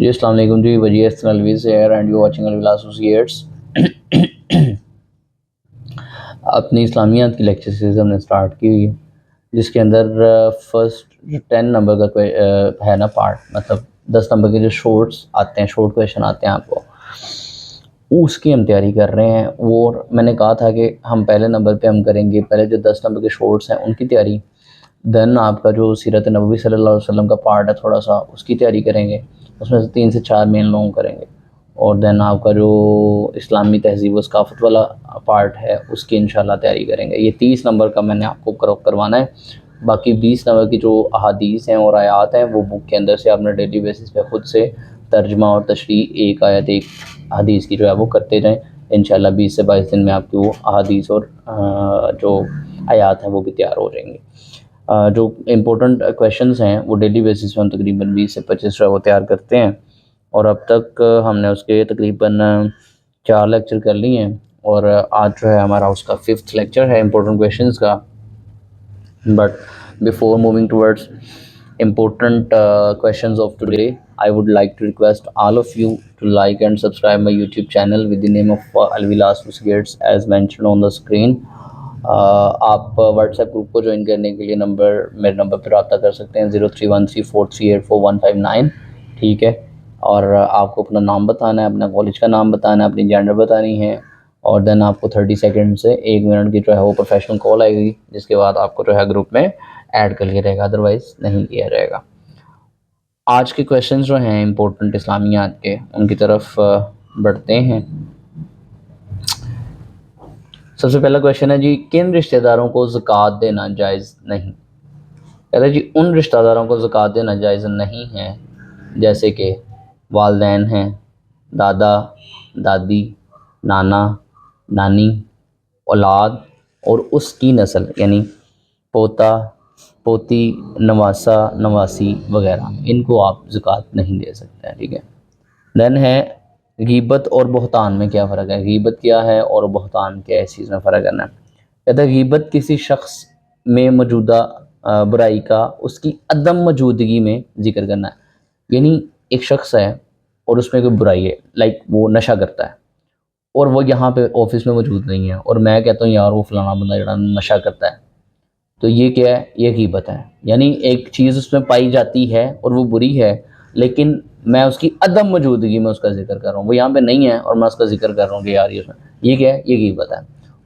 جی السلام علیکم جی، Wajih always here and you watching الویل ایسوسیٹس. اپنی اسلامیات کی لیکچر سیریز ہم نے اسٹارٹ کی ہوئی ہے، جس کے اندر فرسٹ جو 10 نمبر کا ہے نا پارٹ، مطلب 10 نمبر کے جو شارٹس آتے ہیں، شارٹ کویشچن آتے ہیں آپ کو، اس کی ہم تیاری کر رہے ہیں. اور میں نے کہا تھا کہ ہم پہلے نمبر پہ ہم کریں گے پہلے جو 10 نمبر کے شارٹس ہیں ان کی تیاری، دین آپ کا جو سیرت نبوی صلی اللہ علیہ وسلم کا پارٹ ہے تھوڑا سا اس کی تیاری کریں گے. اس میں سے 3 سے 4 مین لونگ کریں گے. اور دین آپ کا جو اسلامی تہذیب و ثقافت والا پارٹ ہے اس کی انشاءاللہ تیاری کریں گے. یہ 30 نمبر کا میں نے آپ کو کروانا ہے. باقی 20 نمبر کی جو احادیث ہیں اور آیات ہیں وہ بک کے اندر سے آپ نے ڈیلی بیسس پہ خود سے ترجمہ اور تشریح ایک آیت ایک حدیث کی جو ہے وہ کرتے جائیں. انشاءاللہ 20 سے 22 دن میں آپ کی وہ احادیث اور جو آیات ہیں وہ بھی تیار ہو جائیں گے. جو امپورٹنٹ کویشچنز ہیں وہ ڈیلی بیسس پہ ہم تقریباً 20 سے 25 جو ہے وہ تیار کرتے ہیں. اور اب تک ہم نے اس کے تقریباً 4 لیکچر کر لی ہیں، اور آج جو ہے ہمارا اس کا 5th لیکچر ہے امپورٹنٹ کویشچنز کا. But before moving towards important questions of today, I would like to request all of you to like and subscribe my YouTube channel with the name of Alvila Associates as mentioned on the screen. آپ what's app group کو join کرنے کے لیے میرے number پہ رابطہ کر سکتے ہیں 031343844159. ٹھیک ہے، اور آپ کو اپنا نام بتانا ہے، اپنا کالج کا نام بتانا ہے، اپنی جینڈر بتانی ہے، اور دین آپ کو 30 سیکنڈ سے 1 منٹ کی جو ہے وہ پروفیشنل کال آئے گی، جس کے بعد آپ کو جو ہے گروپ میں ایڈ کر لیا جائے گا، ادروائز نہیں کیا جائے گا. آج کے کویشچنز جو ہیں امپورٹنٹ اسلامیات کے ان کی طرف بڑھتے ہیں. سب سے پہلا کویشچن ہے جی، کن رشتہ داروں کو زکوٰۃ دینا جائز نہیں؟ کہتے ہیں جی ان رشتہ داروں کو زکوٰۃ دینا جائز نہیں ہے جیسے کہ والدین ہیں، دادا دادی، نانا نانی، اولاد اور اس کی نسل یعنی پوتا پوتی، نواسا نواسی وغیرہ، ان کو آپ زکوٰۃ نہیں دے سکتے ہیں. ٹھیک ہے. دین ہے غیبت اور بہتان میں کیا فرق ہے؟ غیبت کیا ہے اور بہتان کیا ہے، اس چیز میں فرق کرنا ہے. کہتا ہے غیبت کسی شخص میں موجودہ برائی کا اس کی عدم موجودگی میں ذکر کرنا ہے. یعنی ایک شخص ہے اور اس میں کوئی برائی ہے، لائک وہ نشہ کرتا ہے اور وہ یہاں پہ آفس میں موجود نہیں ہے، اور میں کہتا ہوں یار وہ فلانا بندہ جڑا نشہ کرتا ہے، تو یہ کیا ہے؟ یہ غیبت ہے. یعنی ایک چیز اس میں پائی جاتی ہے اور وہ بری ہے، لیکن میں اس کی عدم موجودگی میں اس کا ذکر کر رہا ہوں. وہ یہاں پہ نہیں ہے اور میں اس کا ذکر کر رہا ہوں کہ یار یہ کیا ہے؟ یہ غیبت ہے.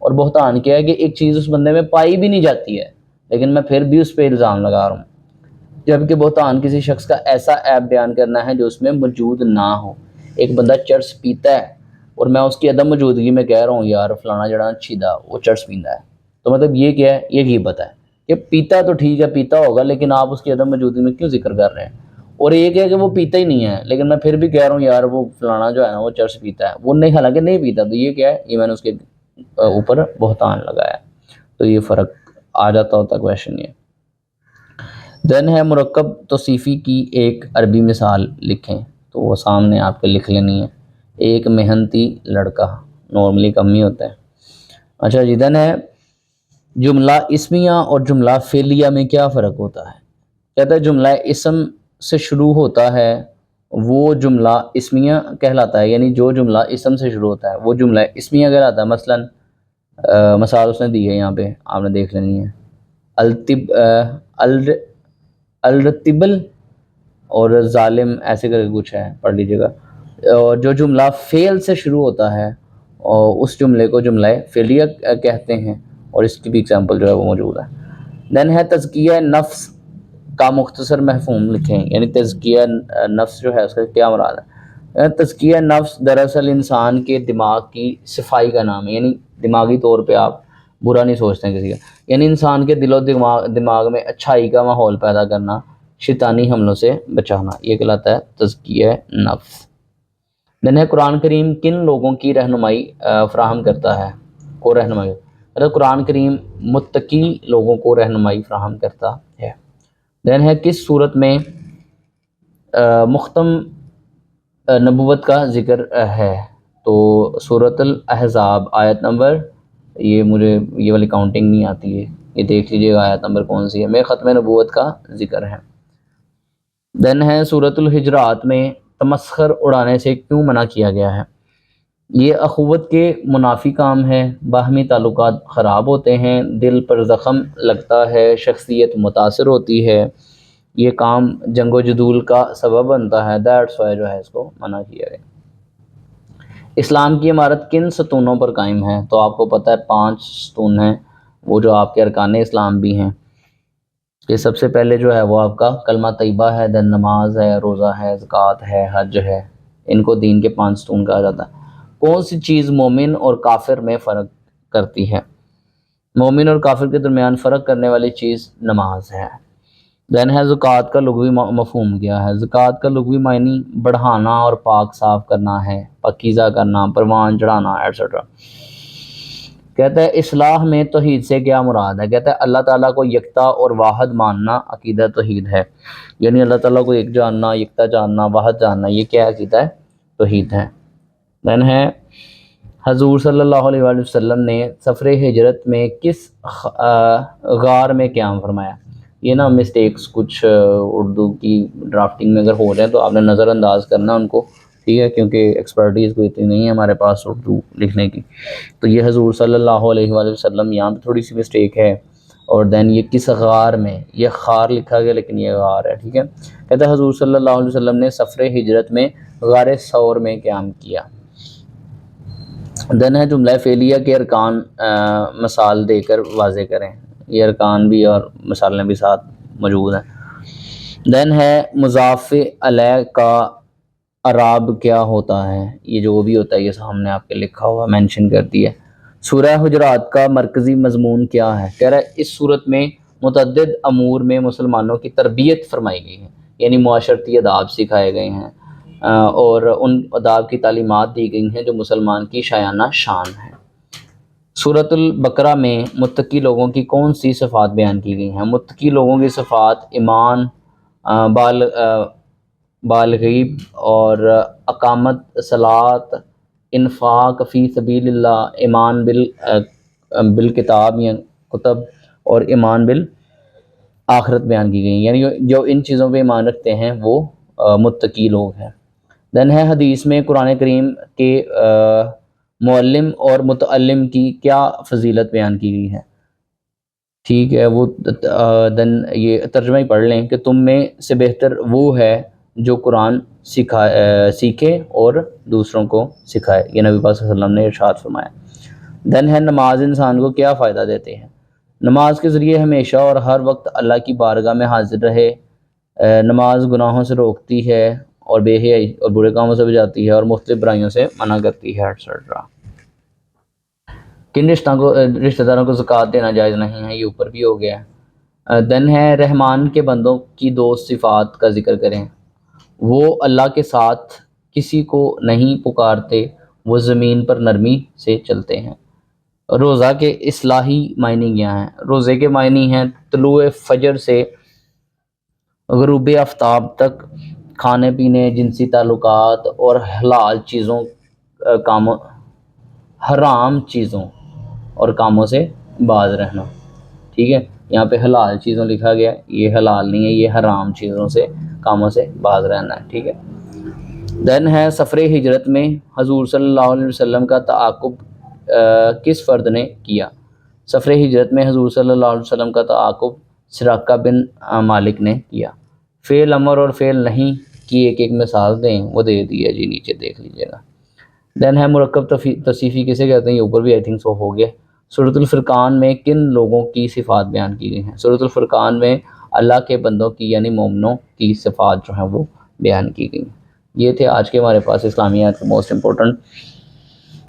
اور بہتان کیا ہے کہ ایک چیز اس بندے میں پائی بھی نہیں جاتی ہے لیکن میں پھر بھی اس پہ الزام لگا رہا ہوں. جبکہ بہتان کسی شخص کا ایسا عیب بیان کرنا ہے جو اس میں موجود نہ ہو. ایک بندہ چرس پیتا ہے اور میں اس کی عدم موجودگی میں کہہ رہا ہوں یار فلانا جڑا چھیدا وہ چرس پیندا ہے، تو مطلب یہ کیا ہے؟ یہ غیبت ہے. کہ پیتا تو ٹھیک ہے، پیتا ہوگا، لیکن آپ اس کی عدم موجودگی میں کیوں ذکر کر رہے ہیں؟ اور ایک ہے کہ وہ پیتا ہی نہیں ہے لیکن میں پھر بھی کہہ رہا ہوں یار وہ فلانا جو ہے نا وہ چرس پیتا ہے، وہ نہیں، حالانکہ نہیں پیتا، تو یہ کیا ہے؟ یہ میں نے اس کے اوپر بہتان لگایا. تو یہ فرق آ جاتا ہوتا کویشچن. یہ دین ہے مرکب توصیفی کی ایک عربی مثال لکھیں. تو وہ سامنے آپ کے لکھ لینی ہے. ایک محنتی لڑکا، نارملی کم ہی ہوتا ہے. اچھا جی، دین ہے جملہ اسمیہ اور جملہ فعلیہ میں کیا فرق ہوتا ہے؟ کہتا ہے جملہ اسم سے شروع ہوتا ہے وہ جملہ اسمیہ کہلاتا ہے. یعنی جو جملہ اسم سے شروع ہوتا ہے وہ جملہ اسمیہ کہلاتا ہے. مثلا مثال اس نے دی ہے یہاں پہ، آپ نے دیکھ لینی ہے. الرتبل اور ظالم، ایسے کر کے کچھ ہے، پڑھ لیجیے گا. اور جو جملہ فعل سے شروع ہوتا ہے اور اس جملے کو جملہ فعلیہ کہتے ہیں، اور اس کی بھی اگزامپل جو ہے وہ موجود ہے. دین ہے تزکیہ نفس کا مختصر مفہوم لکھیں. یعنی تزکیہ نفس جو ہے اس کا کیا مراد ہے؟ تزکیہ نفس دراصل انسان کے دماغ کی صفائی کا نام ہے. یعنی دماغی طور پہ آپ برا نہیں سوچتے ہیں کسی کا، یعنی انسان کے دل و دماغ میں اچھائی کا ماحول پیدا کرنا، شیطانی حملوں سے بچانا، یہ کہلاتا ہے تزکیہ نفس. دین ہے قرآن کریم کن لوگوں کی رہنمائی فراہم کرتا ہے؟ کو رہنمائی، مطلب قرآن کریم متقی لوگوں کو رہنمائی فراہم کرتا ہے. دین ہے کس صورت میں مختم نبوت کا ذکر ہے؟ تو سورۃ الاحزاب آیت نمبر، یہ مجھے یہ والی کاؤنٹنگ نہیں آتی ہے، یہ دیکھ لیجیے گا آیت نمبر کون سی ہے، میں ختم نبوت کا ذکر ہے. دین ہے سورۃ الحجرات میں تمسخر اڑانے سے کیوں منع کیا گیا ہے؟ یہ اخوت کے منافی کام ہے، باہمی تعلقات خراب ہوتے ہیں، دل پر زخم لگتا ہے، شخصیت متاثر ہوتی ہے، یہ کام جنگ و جدول کا سبب بنتا ہے، دیٹس وائی جو ہے اس کو منع کیا گیا۔ اسلام کی عمارت کن ستونوں پر قائم ہے؟ تو آپ کو پتہ ہے 5 ستون ہیں، وہ جو آپ کے ارکان اسلام بھی ہیں۔ یہ سب سے پہلے جو ہے وہ آپ کا کلمہ طیبہ ہے، دین نماز ہے، روزہ ہے، زکوٰۃ ہے، حج ہے، ان کو دین کے 5 ستون کہا جاتا ہے۔ کون سی چیز مومن اور کافر میں فرق کرتی ہے؟ مومن اور کافر کے درمیان فرق کرنے والی چیز نماز ہے۔ دین ہے زکوٰۃ کا لغوی مفہوم کیا ہے؟ زکوٰۃ کا لغوی معنی بڑھانا اور پاک صاف کرنا ہے، پاکیزہ کرنا، پروان چڑھانا ایٹسیٹرا۔ کہتا ہے اصلاح میں توحید سے کیا مراد ہے؟ کہتا ہے اللہ تعالیٰ کو یکتا اور واحد ماننا عقیدہ توحید ہے، یعنی اللہ تعالیٰ کو ایک جاننا، یکتا جاننا، واحد جاننا، یہ کیا عقیدہ ہے؟ توحید ہے۔ دین ہے حضور صلی اللہ علیہ وآلہ وسلم نے سفر ہجرت میں کس غار میں قیام فرمایا؟ یہ نا مسٹیکس کچھ اردو کی ڈرافٹنگ میں اگر ہو رہے ہیں تو آپ نے نظر انداز کرنا ان کو، ٹھیک ہے، کیونکہ ایکسپرٹیز کوئی اتنی نہیں ہے ہمارے پاس اردو لکھنے کی۔ تو یہ حضور صلی اللہ علیہ وآلہ وسلم، یہاں پہ تھوڑی سی مسٹیک ہے، اور دین یہ کس غار میں، یہ خار لکھا گیا لیکن یہ غار ہے، ٹھیک ہے۔ کہتا ہے حضور صلی اللہ علیہ وسلم نے سفر ہجرت میں غار ثور میں قیام کیا۔ دین ہے جملہ فعلیہ کے ارکان مثال دے کر واضح کریں، یہ ارکان بھی اور مثالیں بھی ساتھ موجود ہیں۔ دین ہے مضاف الیہ کا اعراب کیا ہوتا ہے؟ یہ جو بھی ہوتا ہے یہ سامنے آپ کے لکھا ہوا مینشن کر دیا ہے۔ سورہ حجرات کا مرکزی مضمون کیا ہے؟ کہہ رہا ہے اس صورت میں متعدد امور میں مسلمانوں کی تربیت فرمائی گئی ہے، یعنی معاشرتی آداب سکھائے گئے ہیں اور ان آداب کی تعلیمات دی گئی ہیں جو مسلمان کی شایانہ شان ہے۔ سورۃ البقرہ میں متقی لوگوں کی کون سی صفات بیان کی گئی ہیں؟ متقی لوگوں کی صفات ایمان، بالغیب اور اقامت صلاۃ، انفاق فی سبیل اللہ، ایمان بالکتاب یا کتب، اور ایمان بالآخرت بیان کی گئی، یعنی جو ان چیزوں پہ ایمان رکھتے ہیں وہ متقی لوگ ہیں۔ دین ہے حدیث میں قرآن کریم کے معلم اور متعلم کی کیا فضیلت بیان کی گئی ہے؟ ٹھیک ہے، وہ دین یہ ترجمہ ہی پڑھ لیں کہ تم میں سے بہتر وہ ہے جو قرآن سیکھے اور دوسروں کو سکھائے، یہ نبی پاک صلی اللہ علیہ وسلم نے ارشاد فرمایا۔ دین ہے نماز انسان کو کیا فائدہ دیتے ہیں؟ نماز کے ذریعے ہمیشہ اور ہر وقت اللہ کی بارگاہ میں حاضر رہے، نماز گناہوں سے روکتی ہے اور بے حیائی اور برے کاموں سے بچاتی ہے اور مختلف برائیوں سے منع کرتی ہے ایٹسیٹرا۔ کن رشتہ داروں کو زکوٰۃ دینا جائز نہیں ہے؟ یہ اوپر بھی ہو گیا ہے۔ دین ہے رحمان کے بندوں کی 2 صفات کا ذکر کریں۔ وہ اللہ کے ساتھ کسی کو نہیں پکارتے، وہ زمین پر نرمی سے چلتے ہیں۔ روزہ کے اصطلاحی معنی کیا ہیں؟ روزے کے معنی ہیں طلوع فجر سے غروب آفتاب تک کھانے پینے، جنسی تعلقات اور حرام چیزوں اور کاموں سے باز رہنا، ٹھیک ہے۔ یہاں پہ حلال چیزوں لکھا گیا، یہ حلال نہیں ہے، یہ حرام چیزوں سے کاموں سے باز رہنا ہے، ٹھیک ہے۔ دین ہے سفر ہجرت میں حضور صلی اللہ علیہ وسلم کا تعاقب کس فرد نے کیا؟ سفر ہجرت میں حضور صلی اللہ علیہ وسلم کا تعاقب سراقہ بن مالک نے کیا۔ فعل امر اور فعل نہیں کی ایک مثال دیں، وہ دے دیا جی، نیچے دیکھ لیجیے گا۔ دین ہے مرکب توصیفی کسے کہتے ہیں؟ یہ اوپر بھی آئی تھنک سو ہو گیا۔ سورۃ الفرقان میں کن لوگوں کی صفات بیان کی گئی ہیں؟ سورۃ الفرقان میں اللہ کے بندوں کی یعنی مومنوں کی صفات جو ہیں وہ بیان کی گئی ہیں۔ یہ تھے آج کے ہمارے پاس اسلامیات کے موسٹ امپورٹنٹ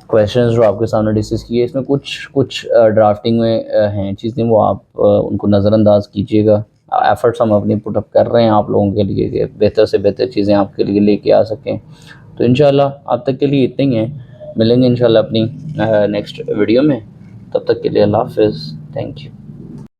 کویشچنز جو آپ کے سامنے ڈسکس کیے۔ اس میں کچھ ڈرافٹنگ میں ہیں چیزیں، وہ آپ ان کو نظر انداز کیجیے گا۔ ایفرٹس ہم اپنی پٹ اپ کر رہے ہیں آپ لوگوں کے لیے کہ بہتر سے بہتر چیزیں آپ کے لیے لے کے آ سکیں۔ تو انشاءاللہ اب تک کے لیے اتنے ہی ہیں، ملیں گے انشاءاللہ اپنی نیکسٹ ویڈیو میں، تب تک کے لیے اللہ حافظ، تھینک یو۔